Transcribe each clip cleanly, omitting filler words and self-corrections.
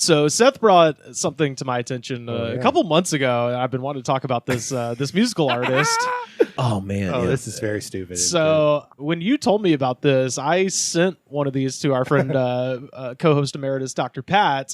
So Seth brought something to my attention a couple months ago, and I've been wanting to talk about this this musical artist. Oh man, this is very stupid. So when you told me about this, I sent one of these to our friend, co-host emeritus, Dr. Pat,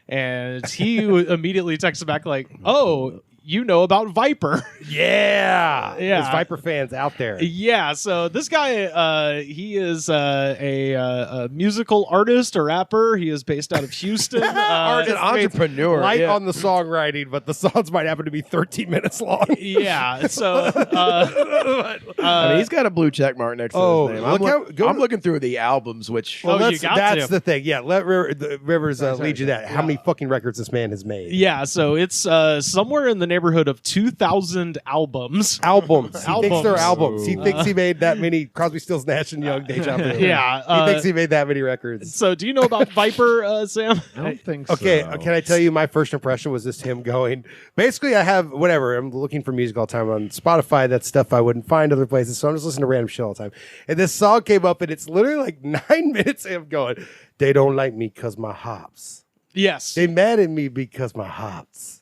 and he immediately texted back like, "Oh, you know about Viper." Yeah. Yeah. There's Viper fans out there. Yeah, so this guy, he is a musical artist, a rapper. He is based out of Houston. Artist, an entrepreneur. Light yeah. on the songwriting, but the songs might happen to be 13 minutes long. Yeah, so I mean, he's got a blue check mark next to his name. I'm looking through the albums, which that's the thing. Yeah, let Rivers lead you that. How many fucking records this man has made? Yeah, so it's somewhere in the neighborhood of 2,000 albums. He thinks they're albums. He thinks he made that many Crosby, Stills, Nash and Young, Deja Vu. Yeah, he thinks he made that many records. So do you know about Viper, Sam? I don't think Okay, so. can I tell you my first impression was just him going, basically I have whatever, I'm looking for music all the time on Spotify, that's stuff I wouldn't find other places, so I'm just listening to random shit all the time. And this song came up and it's literally like 9 minutes of him going, they don't like me because my hops. Yes. They mad at me because my hops.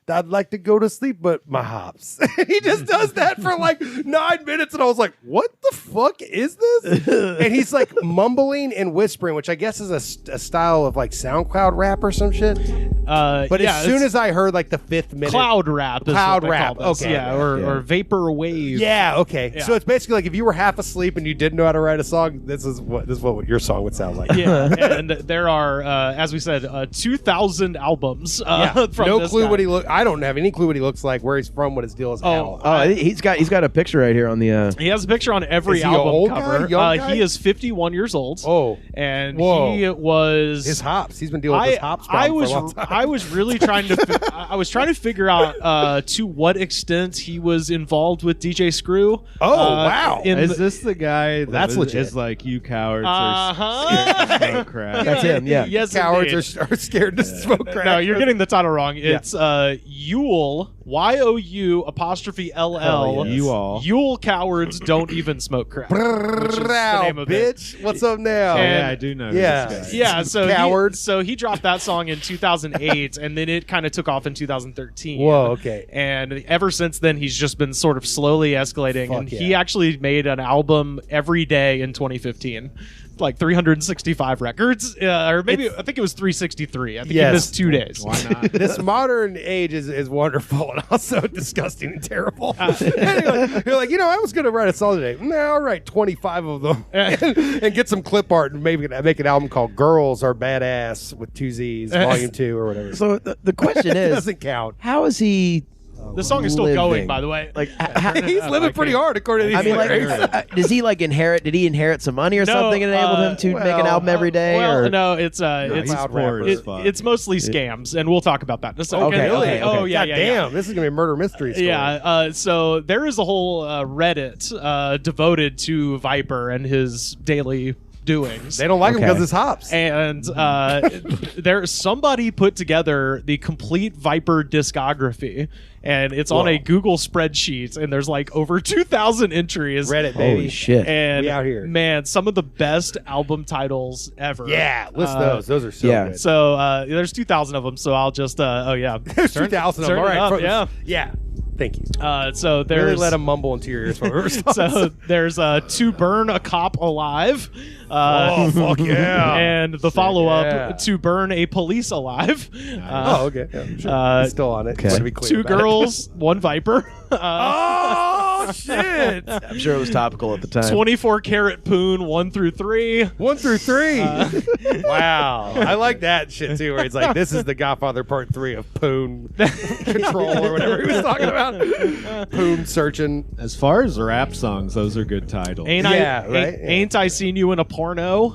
I'd like to go to sleep, but my hops. He just does that for like 9 minutes, and I was like, what the fuck is this? And he's like mumbling and whispering, which I guess is a style of like SoundCloud rap or some shit. But as soon as I heard like the 5th minute. Cloud rap. Okay. Yeah, or vapor wave. Yeah, okay. Yeah. So it's basically like if you were half asleep and you didn't know how to write a song, this is what your song would sound like. Yeah, and there are, as we said, 2,000 albums. From no this clue guy. what he look. I don't have any clue what he looks like, where he's from, what his deal is. he's got a picture right here on the. He has a picture on every Is he an album old cover. guy, young guy? He is 51 years old. Oh, and whoa. he was his hops. He's been dealing with his hops problem for a long time. I was really trying to. I was trying to figure out to what extent he was involved with DJ Screw. Oh, wow. Is this the guy That's legit. is like, you cowards Uh-huh. are scared to smoke crack? That's him. Yeah. Yes, Cowards indeed. are scared to smoke crack. No, you're getting the title wrong. It's Yule, YOU_LL. You all. Yule cowards don't even smoke crack. Which is the name of it. bitch. What's up now? And- I do know Yeah. this guy. Yeah, so Cowards. he dropped that song in 2008, and then it kind of took off in 2013. Whoa, okay. And ever since then, he's just been sort of slowly escalating. Fuck and yeah. he actually made an album every day in 2015. Like 365 records, or maybe I think it was 363. I think he missed 2 days. Why not? This modern age is wonderful and also disgusting and terrible. Anyway, you're like, I was going to write a song today. Nah, I'll write 25 of them and get some clip art and maybe make an album called Girls Are Badass with 2 Z's, Volume 2 or whatever. So the question It is, doesn't count. how is he? The song is still living? going, by the way. Like, He's living pretty hard according to these lyrics. does he like inherit? Did he inherit some money or something and enabled him to make an album every day? Well, or? no, it's he's poor as fuck. it's mostly scams, and we'll talk about that in a second. Okay, Really? okay. Oh yeah, God yeah, damn, yeah. this is going to be a murder mystery story. Yeah, so there is a whole Reddit devoted to Viper and his daily doings. They don't like him because it's hops. And somebody put together the complete Viper discography, and it's on a Google spreadsheet, and there's like over 2,000 entries. Reddit, baby. Holy shit! And We out here. man, some of the best album titles ever. Yeah, list those. Those are so good. So there's 2,000 of them. So I'll just There's 2,000 of them. turn All it right. up, from- yeah. Yeah. Thank you. So there's Really let him mumble into your ears. so there's To Burn a Cop Alive. Oh, fuck yeah. And the follow-up, yeah. To Burn a Police Alive. Oh, okay. Yeah, sure. He's still on it. okay. To be clear 2 about it. girls, 1 Viper. Oh, shit. I'm sure it was topical at the time. 24 Karat Poon, 1 through 3. 1 through 3. Wow. I like that shit, too, where it's like, this is the Godfather Part 3 of Poon Control or whatever he was talking about. Poon searching. As far as rap songs, those are good titles. Ain't Yeah. I seen you in a porno?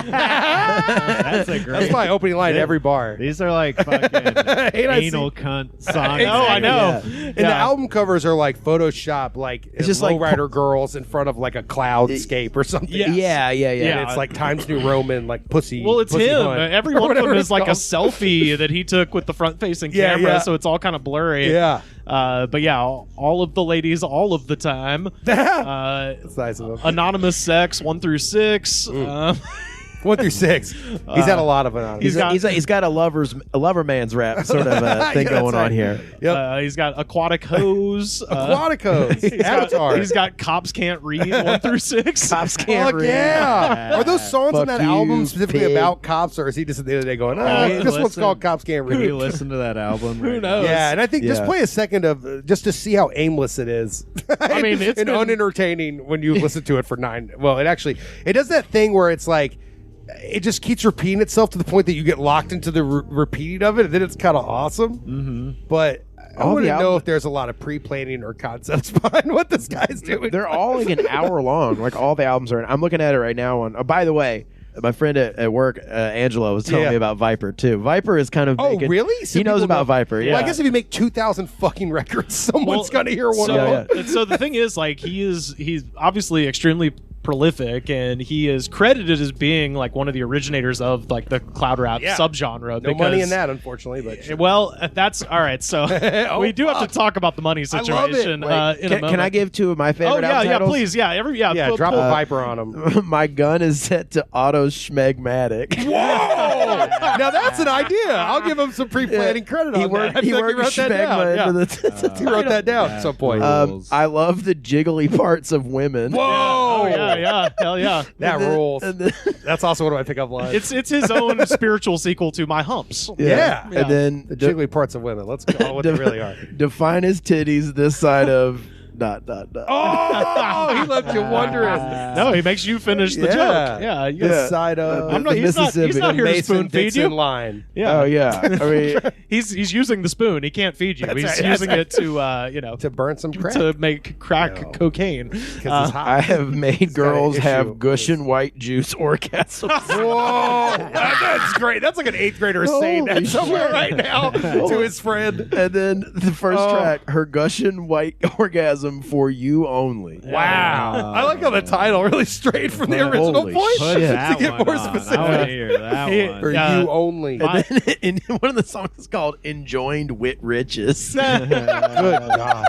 That's a great. That's my opening line to every bar. These are like fucking I anal cunt songs. I know. And the album covers are like Photoshop, like it's just just like lowrider girls in front of like a cloudscape or something. Yeah. Yeah. And it's like Times New Roman, like pussy. Well, it's pussy him. hunt, Every or one of them whatever is it's like a called. selfie that he took with the front-facing Yeah, camera, yeah. so it's all kind of blurry. Yeah. But yeah, all of the ladies, all of the time. That's nice of him. Anonymous sex, 1 through 6. 1 through 6. He's had a lot of anonymous. He's got a lover man's rap sort of thing going on here. Yep. He's got aquatic hose. Aquatic hose. Avatar. He's got cops can't read 1 through 6. Cops can't Fuck read. yeah. Are those songs on Fuck that you, album specifically pig. about cops, or is he just at the other day going, Hey, this one's listen. called Cops Can't Can Read? you listen to that album? Who right knows? Yeah, and I think just Yeah. play a second of just to see how aimless it is. I mean, it's and been- unentertaining when you listen to it for 9. Well, it does that thing where it's like it just keeps repeating itself to the point that you get locked into the repeating of it, and then it's kind of awesome. Mm-hmm. But I All the wouldn't know album- if there's a lot of pre-planning or concepts behind what this guy's doing. They're all like an hour long. Like all the albums are. I'm looking at it right now. By the way, my friend at work, Angela, was telling Yeah. me about Viper too. Viper is kind of Oh, making, really? So he knows people about know- Viper. Yeah. Well, I guess if you make 2,000 fucking records, someone's gonna hear one so, of them. So the thing is, like, he's obviously extremely prolific, and he is credited as being like one of the originators of like the cloud rap Yeah. subgenre. No money in that, unfortunately. But Well, that's all right. So we do have to talk about the money love it. situation Wait, in a Can moment. I give two of my favorite Oh yeah, album yeah, titles? please, yeah, yeah, pull- drop a pull- Viper on him. My gun is set to auto schmegmatic. Whoa! Now that's an idea. I'll give him some pre-planning credit on He worked, that. I he feel like worked wrote that down. schmegma Yeah. into the He wrote that down at some point. rules. I love the jiggly parts of women. Whoa! Oh yeah, hell yeah. That rules. And then, That's also one of my pickup lines. It's his own spiritual sequel to My Humps. Yeah. And then the jiggly parts of women. Let's call it what they really are. define his titties this side of ... Oh, he left you wondering. No, he makes you finish the Yeah. joke. Yeah, you This side of I'm not. the He's not Mississippi. here to Mason spoon feed Dixon you. line. Yeah. Oh yeah. I mean, He's using the spoon. He can't feed you. That's He's right, that's using right. it to To burn some crack. to make crack No. cocaine. 'Cause it's hot. I have made got an girls issue have with Gushin white juice orgasms. Whoa, that's great. That's like an 8th grader saying that Holy somewhere shit. right now to his friend. And then the first Oh. track, her Gushin white orgasm for you only. Wow. I like how the title really strayed from the original Holy point Put shit. that to get one more on. specific. I want to hear that He- one. For Yeah. you only. My- And then in one of the songs is called "Enjoined Wit Riches." Good God.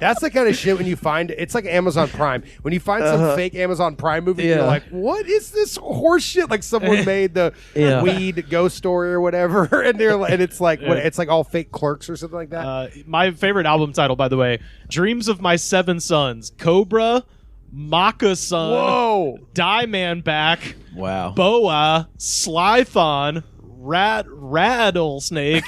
That's the kind of shit when you find it's like Amazon Prime. When you find some fake Amazon Prime movie, you're Yeah. like, what is this horse shit? Like someone made the Yeah. weed ghost story or whatever, and they're like, and it's like what, it's like all fake Clerks or something like that. My favorite album title, by the way, "Dreams of My Seven Sons." Cobra, Maka-san, Whoa. Diamondback, Wow. Boa, Slython, Rattlesnake,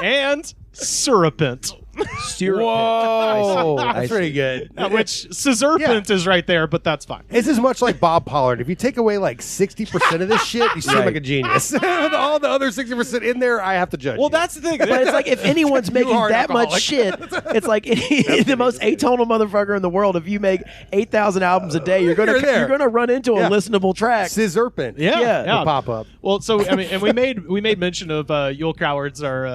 and Serpent. Whoa. I That's see. pretty good. Which Serpent is right there, but that's fine. It's as much like Bob Pollard. If you take away like 60% of this shit, you seem Right. like a genius. With all the other 60% in there, I have to judge. Well, you. that's the thing. But it's like if anyone's making are an that much alcoholic. shit, it's like the most atonal motherfucker in the world. If you make 8,000 albums a day, you're You're there. gonna run into Yeah. a listenable track. Scissorpent. Yeah. will pop up. Well, so I mean, and we made mention of Yule Cowards are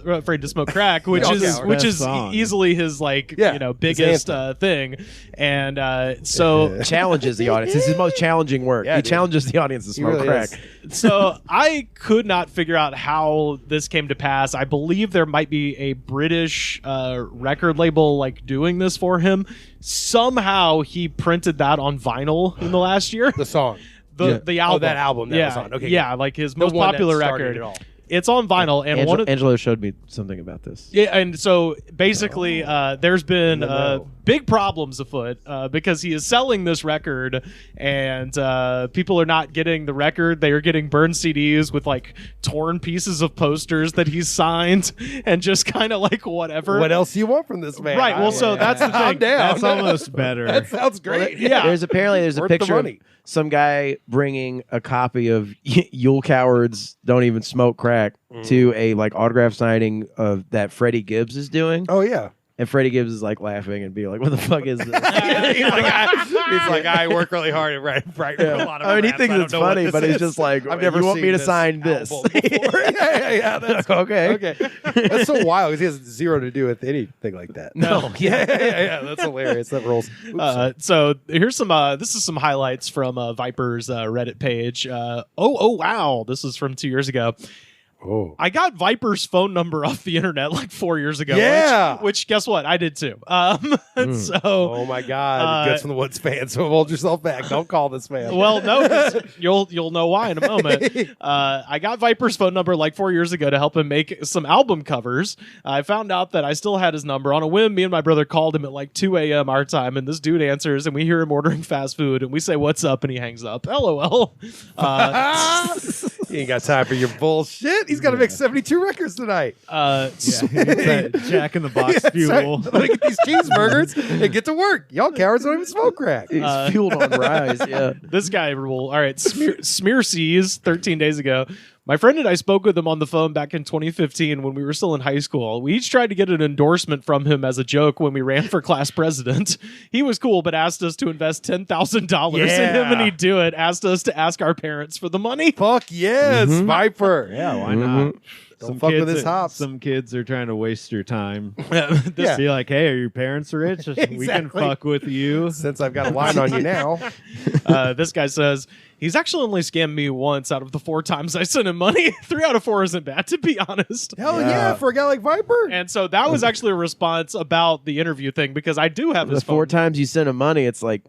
afraid to smoke crack, which Yule is Coward. which Best is song. easily his like Yeah, his biggest anthem. thing, and so Challenges the audience. It's his most challenging work. Yeah, he dude. challenges the audience to smoke really crack. is. so I could not figure out how this came to pass. I believe there might be a British record label like doing this for him. Somehow he printed that on vinyl in the last year. The song. The album. Oh, that album that yeah, was on. Okay, yeah, like his most one that popular started record. it all. It's on vinyl, and one of Angelo showed me something about this. yeah, and so basically, there's been No. big problems afoot because he is selling this record, and people are not getting the record. They are getting burned CDs with like torn pieces of posters that he's signed, and just kind of like whatever. What else do you want from this man? Right. Well, so that's the thing. I'm down. That's almost better. That sounds great. yeah. There's a Worth the picture of money. some guy bringing a copy of Yule Cowards Don't Even Smoke Crack to a like autograph signing of that Freddie Gibbs is doing. Oh yeah. And Freddie Gibbs is like laughing and being like, "What the fuck is this?" he's like, I work really hard and write a lot of I mean, he raps. thinks don't it's know what funny, this but he's is. just like, I've never "You want seen me to this sign this?" album before. yeah, that's Okay. okay. That's so wild because he has zero to do with anything like that. No. yeah, that's hilarious. That rolls. So here's some. This is some highlights from Viper's Reddit page. Oh wow, this is from 2 years ago. Oh. I got Viper's phone number off the internet like 4 years ago. Yeah. Which guess what? I did too. So, Oh my God! Goods from the Woods fan. So hold yourself back. Don't call this man. well, no, 'cause you'll know why in a moment. I got Viper's phone number like 4 years ago to help him make some album covers. I found out that I still had his number. On a whim, me and my brother called him at like 2 a.m. our time, and this dude answers, and we hear him ordering fast food, and we say, "What's up?" and he hangs up. LOL. He ain't got time for your bullshit. He's got to make 72 records tonight. Yeah, that Jack in the Box fuel. Let me get these cheeseburgers and get to work. Y'all cowards don't even smoke crack. It's fueled on rise. Yeah. This guy rule. All right, Smear Seas 13 days ago. My friend and I spoke with him on the phone back in 2015 when we were still in high school. We each tried to get an endorsement from him as a joke when we ran for class president. He was cool, but asked us to invest $10,000 in him, and he'd do it. Asked us to ask our parents for the money. Fuck yes, Viper. Yeah, why not? Don't fuck with his hops. Some kids are trying to waste your time. This- Be like, hey, are your parents rich? We can Exactly. fuck with you. Since I've got a line on you now. This guy says he's actually only scammed me once out of the 4 times I sent him money. 3 out of 4 isn't bad, to be honest. Hell yeah, for a guy like Viper. And so that was actually a response about the interview thing, because I do have The his 4 phone. times you sent him money, it's like,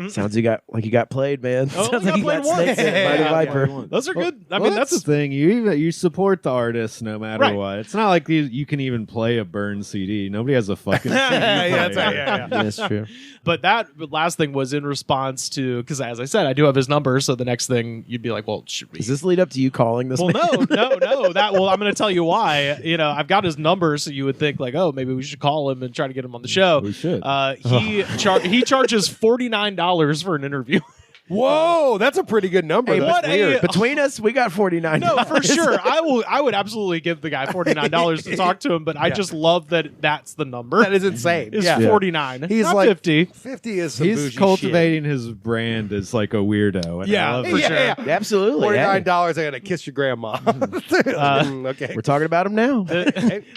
sounds you got played, man. Oh, Sounds we like got you got played once. snakes in by the Yeah. Viper. Those are good. I Well, mean, that's the thing. You support the artist no matter Right. what. It's not like you can even play a burned CD. Nobody has a fucking CD Yeah, that's player. right. Yeah. That's true. But that last thing was in response to, because as I said, I do have his number. So the next thing you'd be like, well, should we? Does this lead up to you calling this Well, man? no. I'm going to tell you why. I've got his number, so you would think like, oh, maybe we should call him and try to get him on the show. We should. He charges $49 for an interview. Whoa, that's a pretty good number. Hey, That's what weird. Between us, we got 49. No, for sure. I would absolutely give the guy $49 to talk to him, but I just love that that's the number. That is insane. Is Yeah. 49. He's not like 50. 50 is some He's bougie cultivating his brand as like a weirdo. And Yeah, I love for it. sure. Yeah. Absolutely. Hey, $49. I gotta kiss your grandma. Okay. we're talking about him now.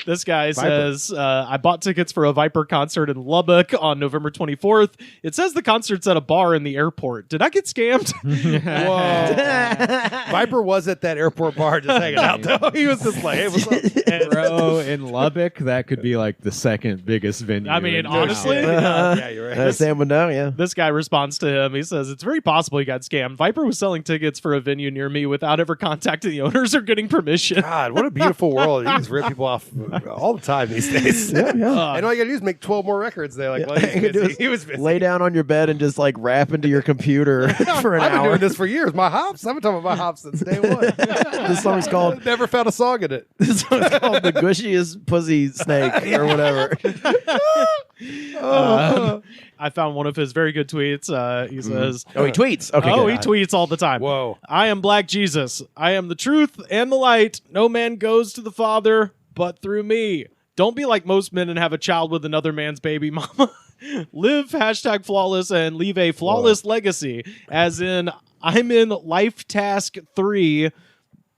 This guy says, I bought tickets for a Viper concert in Lubbock on November 24th. It says the concert's at a bar in the airport. Did I get scammed? Whoa. Viper was at that airport bar just hanging out though. He was just like, hey, what's up? Bro, in Lubbock, that could be like the second biggest venue. I mean, in honestly, town. Yeah, you're right. Sam would know, yeah. This guy responds to him. He says, it's very possible he got scammed. Viper was selling tickets for a venue near me without ever contacting the owners or getting permission. God, what a beautiful world. You just rip people off all the time these days. And all you gotta do is make 12 more records. They're like, well, he was busy. Lay down on your bed and just like rap into your computer for an I've been hour. doing this for years. My hops. I've been talking about my hops since day one. This song's called Never found a song in it. this song's called "The Gushiest Pussy Snake" or whatever. I found one of his very good tweets. He says, Oh, he tweets. Okay, he good. tweets all the time. Whoa. I am Black Jesus. I am the truth and the light. No man goes to the Father but through me. Don't be like most men and have a child with another man's baby mama. Live #flawless and leave a flawless legacy. As in, I'm in life task 3,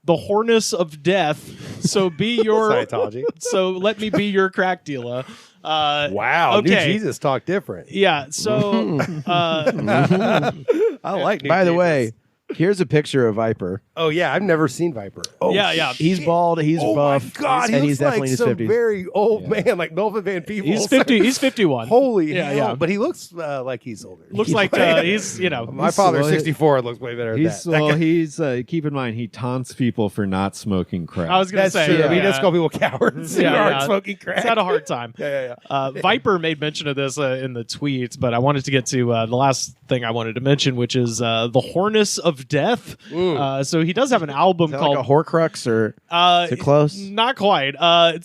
the harness of death. So be your Scientology. So let me be your crack dealer. Wow. Okay. New Jesus talk different. Yeah. So I like New By the Jesus. way, here's a picture of Viper. Oh, yeah. I've never seen Viper. Oh, yeah. He's bald. He's Oh, buff. my God. He and looks he's definitely like in his some 50s. very old man, like Melvin Van Peebles. He's 50. He's 51. Holy Yeah, hell. yeah. But he looks like he's older. Looks like he's My father's well, 64 and looks way better than He's that. he's keep in mind he taunts people for not smoking crack. I was gonna That's say. true. Yeah, I mean, let's call people cowards who Yeah, aren't yeah. smoking crack. He's had a hard time. Yeah. Viper made mention of this in the tweets, but I wanted to get to the last thing I wanted to mention, which is the Harness of Death. So he does have an album Is that called like a Horcrux or is it close? Not quite.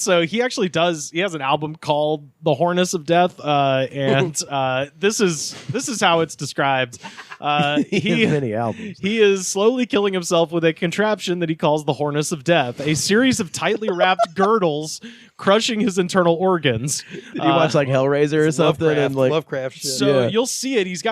So he actually does. He has an album called "The Harness of Death," and this is how it's described. He has many albums. He is slowly killing himself with a contraption that he calls the Harness of Death, a series of tightly wrapped girdles crushing his internal organs. Did you watch like Hellraiser or something? Lovecraft, And like, Lovecraft shit. So Yeah. you'll see it. He's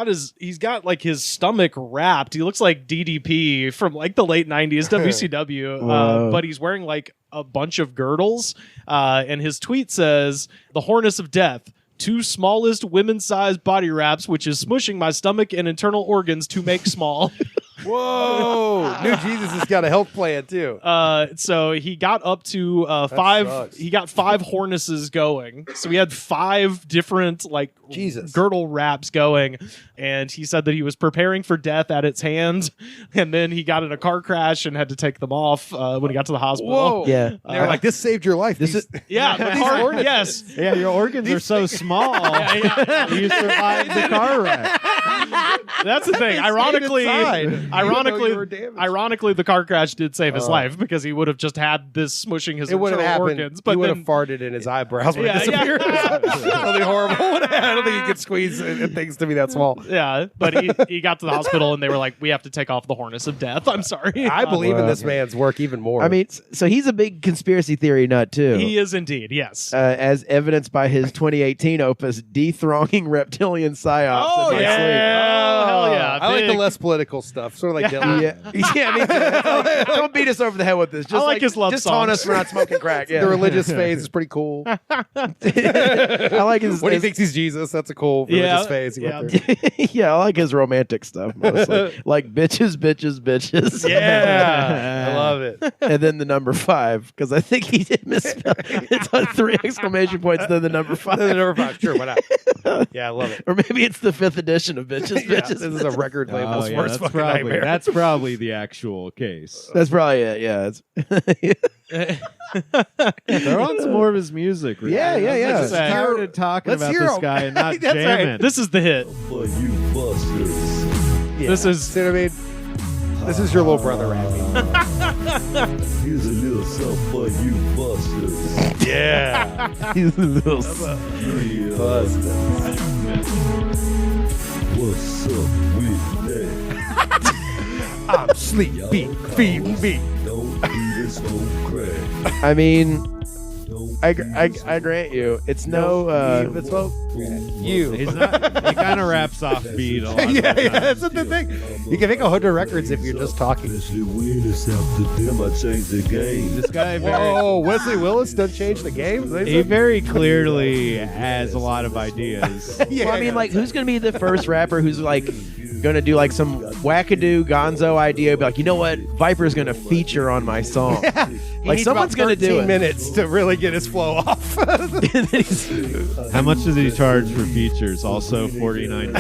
got like his stomach wrapped. He looks like DDP from like the late 90s WCW, Whoa. but he's wearing like a bunch of girdles. And his tweet says, "The Harness of Death. 2 smallest women-sized body wraps, which is smushing my stomach and internal organs to make small." Whoa! New Jesus has got a health plan too. So he got up to five. sucks. He got 5 harnesses going. So he had 5 different Jesus. girdle wraps going, and he said that he was preparing for death at its hand, and then he got in a car crash and had to take them off when he got to the hospital. Whoa! Yeah. They're like, this saved your life. This is Yeah, the car, yes. Yeah, your organs are so small. You survived the car wreck. That's the thing. Ironically, the car crash did save his life because he would have just had this smushing his it would have internal happened. organs. But He would then, have farted in his eyebrows when Yeah, it disappeared. yeah. Something horrible would have happened. I don't think he could squeeze things to be that small. yeah, but he got to the hospital and they were like, "We have to take off the harness of death." I'm sorry. I believe in this man's work even more. I mean, so he's a big conspiracy theory nut too. He is indeed, yes. As evidenced by his 2018 opus, Dethroning Reptilian Psyops. Oh, in My yeah. Sleep. Oh, hell yeah. I like the Big. less political stuff, sort of like Dylan. Yeah, me too. It's like, don't beat us over the head with this. Just I like his love just taunt songs. us we're not smoking crack. Yeah. The religious phase is pretty cool. I like his. When he his- thinks he's Jesus, that's a cool religious Yeah, phase. He yeah. went through. yeah, I like his romantic stuff mostly. Like bitches, bitches, bitches. Yeah, I love it. And then the number 5, because I think he did misspell. It's on 3 exclamation points, then the number 5. Number 5, sure, why not? Yeah, I love it. Or maybe it's the 5th edition of bitches, Yeah, bitches. this is a record label's Oh, yeah, worst fucking nightmare. that's probably the actual case. That's probably it. Yeah. Throw on some more of his music. Rick. Yeah, yeah, yeah. Let's Let's started talking let's about hear this him. guy and not That's right. jamming. This is the hit. For you busters. Yeah. This is- See what I mean? This is your little brother rapping. Here's a little something for you busters. Yeah. He's a little. Yeah. Busters. What's up with that? I'm sleepy, feeding me. Don't do this whole crack. I mean, Don't I grant you, it's no. It's both. You. He's not. He kind of raps off beat a lot. of Yeah, the yeah, time. that's the thing. You can make 100 records if you're just talking. Especially when it's after them, I change the game. This guy very, Whoa, Wesley Willis done change the game? he very clearly has a lot of ideas. Yeah, Well, I mean, like, who's gonna be the first rapper who's like gonna do like some wackadoo gonzo idea? Be like, you know what, Viper's gonna feature on my song. Like, someone's gonna do it. minutes to really get his flow off. And then he's- How much does he charge for features? Also $49.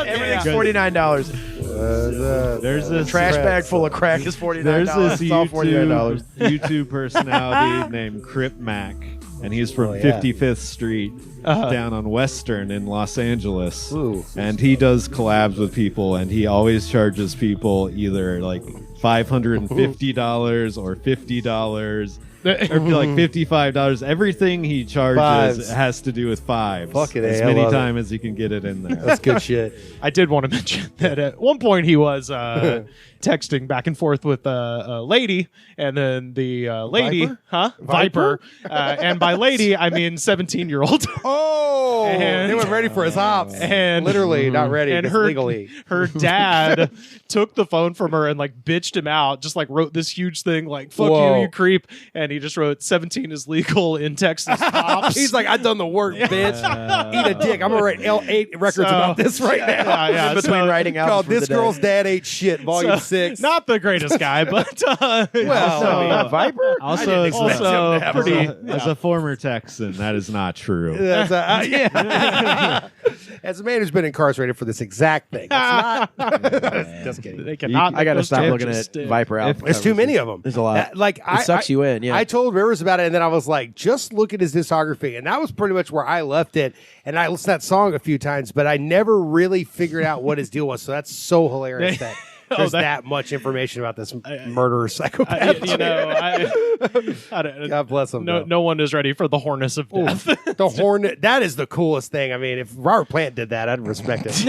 Everything's $49. There's this Trash bag full of crack is $49. There's this It's all $49. YouTube personality named Crip Mac, and he's from Oh, yeah. 55th Street down on Western in Los Angeles. Ooh. And he does collabs with people, and he always charges people either like $550 or $50. Or like $55. Everything he charges Fives. has to do with fives. Fucking A, as I many love it. times as you can get it in there. That's good shit. I did want to mention that at one point he was texting back and forth with a lady, and then the lady, Viper, and by lady I mean 17-year-old. Oh, And- they were ready for his hops. And Literally not ready, and just her legally. her dad took the phone from her and like bitched him out, just like wrote this huge thing like "fuck Whoa. you creep," and he just wrote 17 is legal in Texas. Cops. He's like, I've done the work, bitch. Eat a dick. I'm gonna write L8 records So- about this right now. yeah, In between so- writing albums Called for This the Girl's day. Dad Ate Shit, Volume 6. Not the greatest guy, but Well, So, I mean, Viper? Also, as, expect him to have pretty, a- as a former Texan, that is not true. That's yeah. As a man who's been incarcerated for this exact thing, it's not. Just kidding. they cannot. I gotta those stop charges looking at stick. Viper albums. There's too many of them. There's a lot. It sucks you in, yeah. I told Rivers about it, and then I was like, just look at his discography, and that was pretty much where I left it. And I listened to that song a few times, but I never really figured out what his deal was. So that's so hilarious that there's that much information about this murderer psychopath. I don't- God bless him. no one is ready for the harness of death. The horn, that is the coolest thing. I mean, if Robert Plant did that, I'd respect it.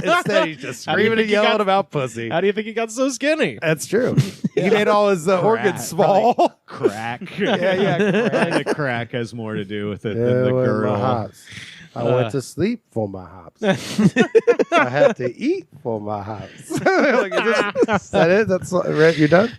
Instead, he's just How do you screaming think and he yelling got- about pussy. How do you think he got so skinny? That's true. He made all his organs small. Crack. Yeah, crack. The crack has more to do with it Yeah, than the with my girl. hops. I went to sleep for my hops. I had to eat for my hops. Like, is that it? That's right. You're done?